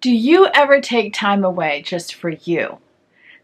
Do you ever take time away just for you?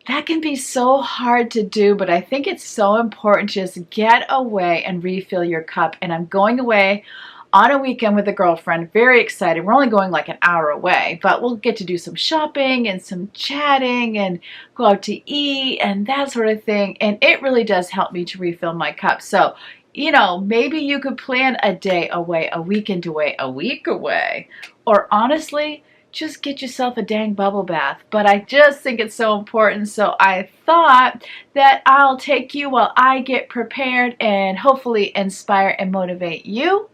That can be so hard to do, but I think it's so important to just get away and refill your cup. And I'm going away on a weekend with a girlfriend. Very excited. We're only going like an hour away, but we'll get to do some shopping and some chatting and go out to eat and that sort of thing. And it really does help me to refill my cup. So, maybe you could plan a day away, a weekend away, a week away, or honestly, just get yourself a dang bubble bath. But I just think it's so important, so I thought that I'll take you while I get prepared and hopefully inspire and motivate you,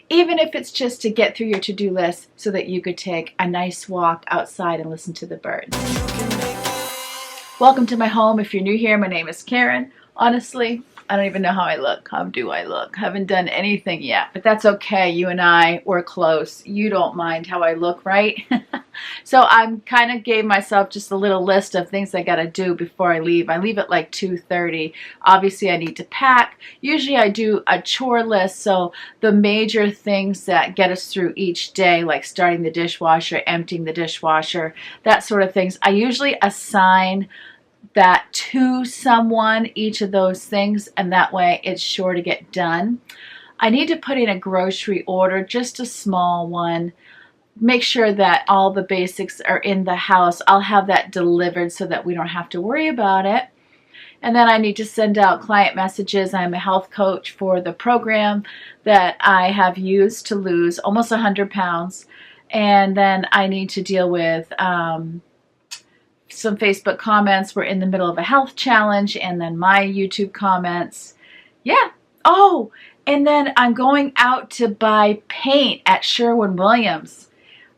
even if it's just to get through your to-do list so that you could take a nice walk outside and listen to the birds. Welcome to my home. If you're new here, my name is Karen. Honestly, I don't even know how I look. How do I look? Haven't done anything yet, but that's okay. You and I, we're close. You don't mind how I look, right? So I'm kind of gave myself just a little list of things I got to do before I leave. I leave at like 2:30. Obviously, I need to pack. Usually I do a chore list, so the major things that get us through each day, like starting the dishwasher, emptying the dishwasher, that sort of things. I usually assign that to someone, each of those things, and that way it's sure to get done. I need to put in a grocery order, just a small one. Make sure that all the basics are in the house. I'll have that delivered so that we don't have to worry about it. And then I need to send out client messages. I'm a health coach for the program that I have used to lose almost 100 pounds. And then I need to deal with some Facebook comments. We're in the middle of a health challenge, and then my YouTube comments. Yeah. Oh, and then I'm going out to buy paint at Sherwin-Williams.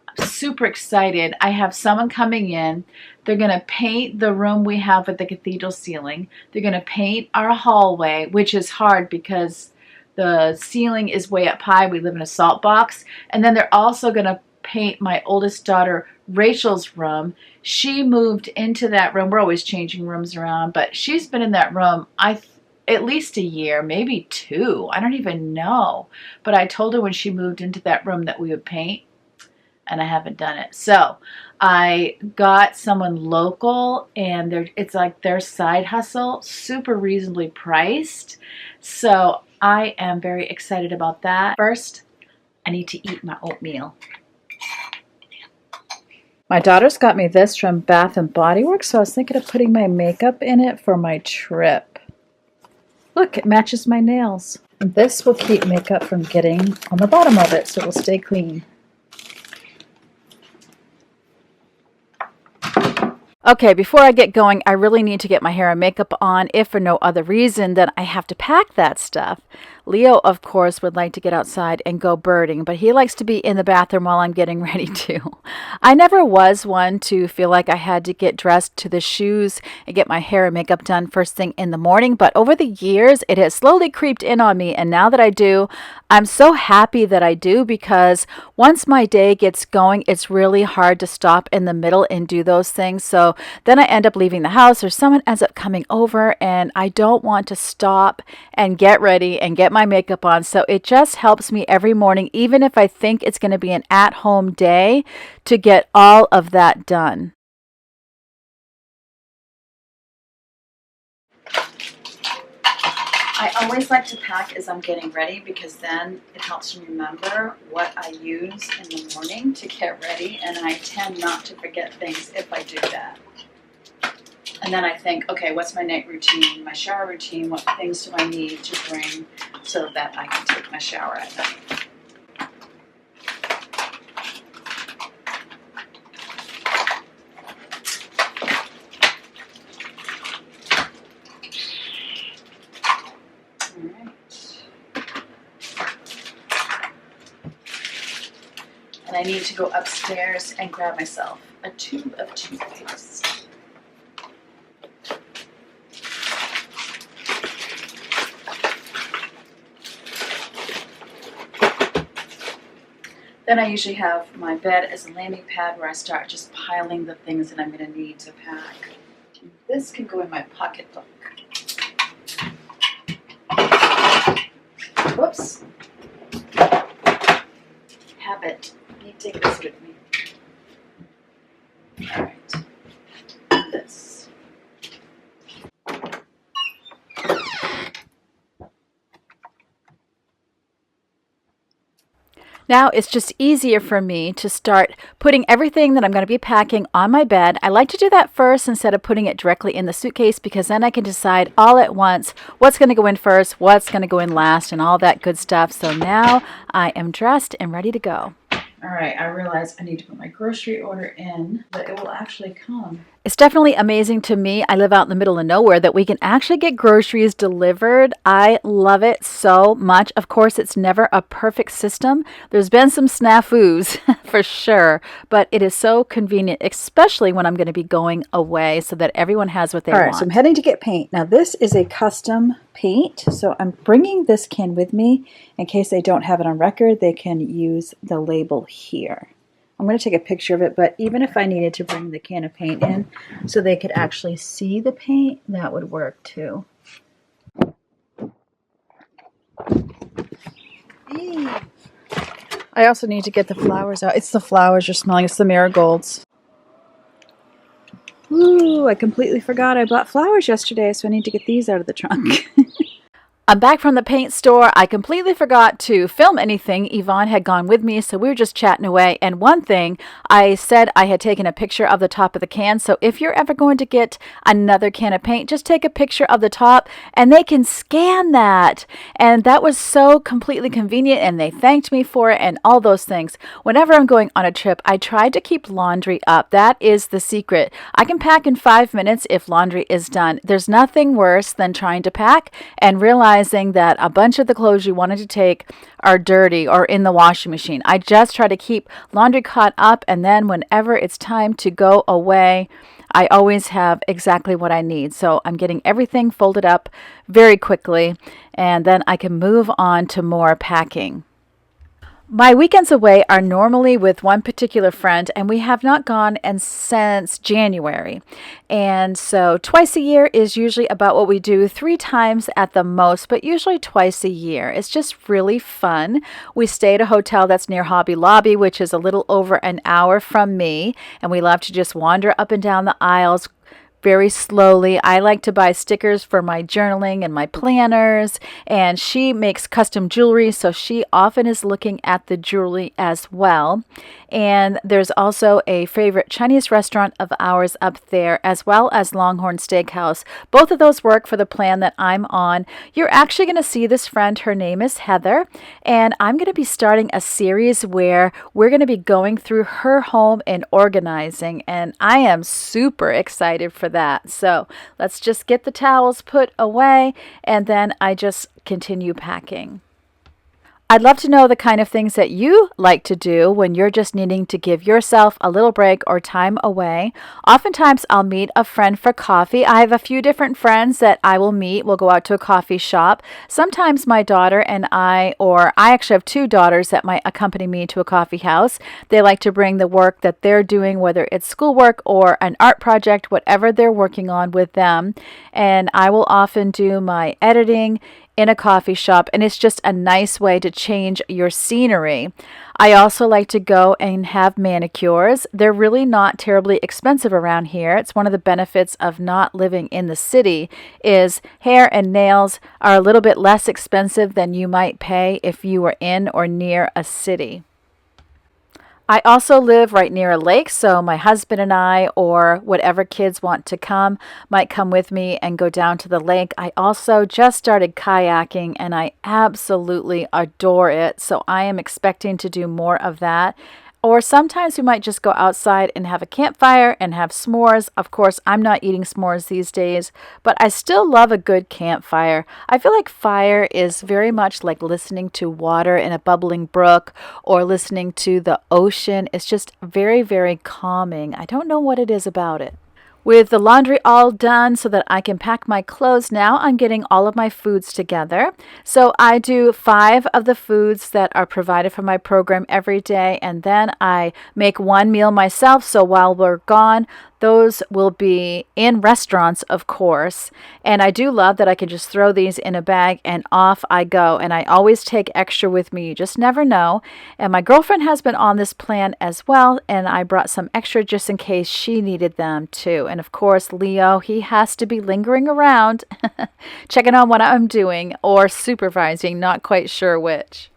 I'm super excited. I have someone coming in. They're going to paint the room we have with the cathedral ceiling. They're going to paint our hallway, which is hard because the ceiling is way up high. We live in a salt box. And then they're also going to paint my oldest daughter Rachel's room. She moved into that room. We're always changing rooms around, but she's been in that room at least a year, maybe 2. I don't even know. But I told her when she moved into that room that we would paint, and I haven't done it. So I got someone local, and it's like their side hustle, super reasonably priced. So I am very excited about that. First, I need to eat my oatmeal. My daughter's got me this from Bath & Body Works, so I was thinking of putting my makeup in it for my trip. Look, it matches my nails. And this will keep makeup from getting on the bottom of it, so it will stay clean. Okay, before I get going, I really need to get my hair and makeup on, if for no other reason than I have to pack that stuff. Leo, of course, would like to get outside and go birding, but he likes to be in the bathroom while I'm getting ready too. I never was one to feel like I had to get dressed to the shoes and get my hair and makeup done first thing in the morning, but over the years, it has slowly creeped in on me, and now that I do, I'm so happy that I do, because once my day gets going, it's really hard to stop in the middle and do those things. So then I end up leaving the house, or someone ends up coming over, and I don't want to stop and get ready and get my makeup on. So it just helps me every morning, even if I think it's going to be an at-home day, to get all of that done. I always like to pack as I'm getting ready, because then it helps me remember what I use in the morning to get ready, and I tend not to forget things if I do that. And then I think, okay, what's my night routine, my shower routine, what things do I need to bring so that I can take my shower at night. And I need to go upstairs and grab myself a tube of toothpaste. Then I usually have my bed as a landing pad where I start just piling the things that I'm going to need to pack. This can go in my pocketbook. Whoops. Habit. I need to take this with me. Now it's just easier for me to start putting everything that I'm going to be packing on my bed. I like to do that first instead of putting it directly in the suitcase, because then I can decide all at once what's going to go in first, what's going to go in last, and all that good stuff. So now I am dressed and ready to go. All right, I realize I need to put my grocery order in, but it will actually come. It's definitely amazing to me. I live out in the middle of nowhere that we can actually get groceries delivered. I love it so much. Of course, it's never a perfect system. There's been some snafus for sure, but it is so convenient, especially when I'm going to be going away, so that everyone has what they want. All right, so I'm heading to get paint. Now, this is a custom paint, so I'm bringing this can with me in case they don't have it on record. They can use the label here. I'm going to take a picture of it, but even if I needed to bring the can of paint in so they could actually see the paint, that would work too. I also need to get the flowers out. It's the flowers you're smelling. It's the marigolds. Ooh, I completely forgot I bought flowers yesterday, so I need to get these out of the trunk. I'm back from the paint store. I completely forgot to film anything. Yvonne had gone with me, so we were just chatting away. And one thing, I said I had taken a picture of the top of the can. So if you're ever going to get another can of paint, just take a picture of the top and they can scan that. And that was so completely convenient, and they thanked me for it and all those things. Whenever I'm going on a trip, I try to keep laundry up. That is the secret. I can pack in 5 minutes if laundry is done. There's nothing worse than trying to pack and realizing that a bunch of the clothes you wanted to take are dirty or in the washing machine. I just try to keep laundry caught up, and then whenever it's time to go away, I always have exactly what I need. So I'm getting everything folded up very quickly, and then I can move on to more packing. My weekends away are normally with one particular friend, and we have not gone since January. And so twice a year is usually about what we do, 3 times at the most, but usually twice a year. It's just really fun. We stay at a hotel that's near Hobby Lobby, which is a little over an hour from me, and we love to just wander up and down the aisles very slowly. I like to buy stickers for my journaling and my planners, and she makes custom jewelry, so she often is looking at the jewelry as well. And there's also a favorite Chinese restaurant of ours up there, as well as Longhorn Steakhouse. Both of those work for the plan that I'm on. You're actually going to see this friend. Her name is Heather, and I'm going to be starting a series where we're going to be going through her home and organizing, and I am super excited for that. So let's just get the towels put away, and then I just continue packing. I'd love to know the kind of things that you like to do when you're just needing to give yourself a little break or time away. Oftentimes, I'll meet a friend for coffee. I have a few different friends that I will meet. We'll go out to a coffee shop. Sometimes my daughter and I actually have 2 daughters that might accompany me to a coffee house. They like to bring the work that they're doing, whether it's schoolwork or an art project, whatever they're working on, with them. And I will often do my editing in a coffee shop, and it's just a nice way to change your scenery. I also like to go and have manicures. They're really not terribly expensive around here. It's one of the benefits of not living in the city is hair and nails are a little bit less expensive than you might pay if you were in or near a city. I also live right near a lake, so my husband and I, or whatever kids want to come, might come with me and go down to the lake. I also just started kayaking, and I absolutely adore it, so I am expecting to do more of that. Or sometimes we might just go outside and have a campfire and have s'mores. Of course, I'm not eating s'mores these days, but I still love a good campfire. I feel like fire is very much like listening to water in a bubbling brook or listening to the ocean. It's just very, very calming. I don't know what it is about it. With the laundry all done so that I can pack my clothes now, I'm getting all of my foods together. So I do 5 of the foods that are provided for my program every day, and then I make one meal myself. So while we're gone, those will be in restaurants, of course. And I do love that I can just throw these in a bag and off I go. And I always take extra with me. You just never know. And my girlfriend has been on this plan as well. And I brought some extra just in case she needed them too. And of course, Leo, he has to be lingering around, checking on what I'm doing or supervising, not quite sure which.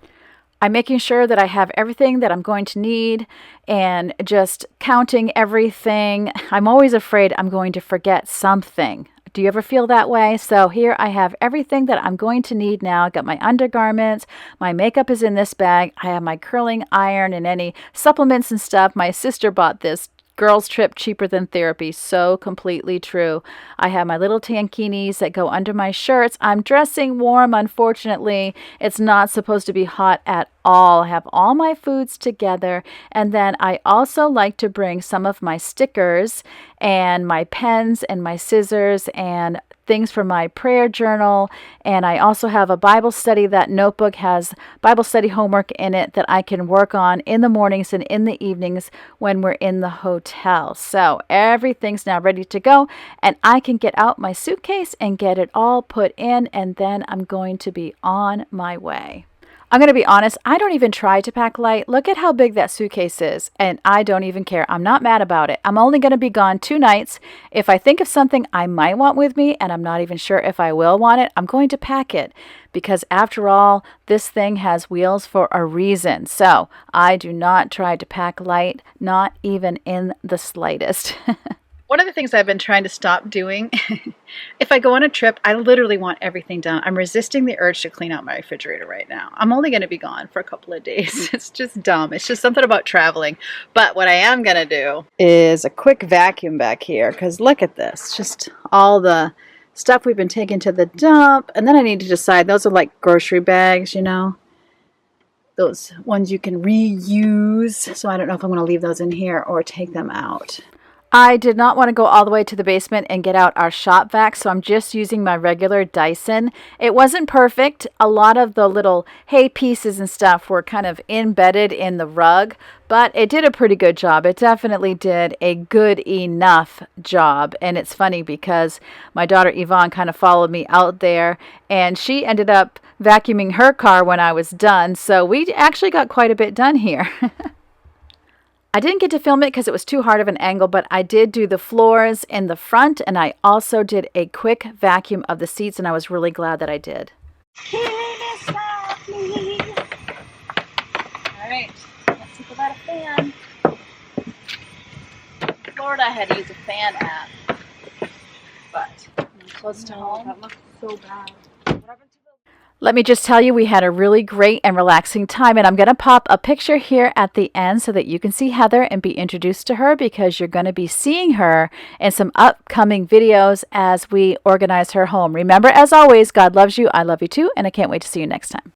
I'm making sure that I have everything that I'm going to need and just counting everything. I'm always afraid I'm going to forget something. Do you ever feel that way? So here I have everything that I'm going to need now. I got my undergarments. My makeup is in this bag. I have my curling iron and any supplements and stuff. My sister bought this. Girls trip cheaper than therapy. So completely true. I have my little tankinis that go under my shirts. I'm dressing warm, unfortunately. It's not supposed to be hot at all. I have all my foods together. And then I also like to bring some of my stickers and my pens and my scissors and things for my prayer journal. And I also have a Bible study. That notebook has Bible study homework in it that I can work on in the mornings and in the evenings when we're in the hotel. So everything's now ready to go, and I can get out my suitcase and get it all put in, and then I'm going to be on my way. I'm going to be honest, I don't even try to pack light. Look at how big that suitcase is, and I don't even care. I'm not mad about it. I'm only going to be gone 2 nights. If I think of something I might want with me, and I'm not even sure if I will want it, I'm going to pack it, because after all, this thing has wheels for a reason. So I do not try to pack light, not even in the slightest. One of the things I've been trying to stop doing, if I go on a trip, I literally want everything done. I'm resisting the urge to clean out my refrigerator right now. I'm only going to be gone for a couple of days. It's just dumb. It's just something about traveling. But what I am going to do is a quick vacuum back here, because look at this. Just all the stuff we've been taking to the dump. And then I need to decide, those are like grocery bags, you know, those ones you can reuse. So I don't know if I'm going to leave those in here or take them out. I did not want to go all the way to the basement and get out our shop vac, so I'm just using my regular Dyson. It wasn't perfect. A lot of the little hay pieces and stuff were kind of embedded in the rug, but it did a pretty good job. It definitely did a good enough job. And it's funny because my daughter Yvonne kind of followed me out there, and she ended up vacuuming her car when I was done, so we actually got quite a bit done here. I didn't get to film it because it was too hard of an angle, but I did do the floors in the front, and I also did a quick vacuum of the seats, and I was really glad that I did. All right, let's think about a fan. Florida, I had to use a fan app, but I'm close to home. That looks so bad. Let me just tell you, we had a really great and relaxing time, and I'm going to pop a picture here at the end so that you can see Heather and be introduced to her, because you're going to be seeing her in some upcoming videos as we organize her home. Remember, as always, God loves you, I love you too, and I can't wait to see you next time.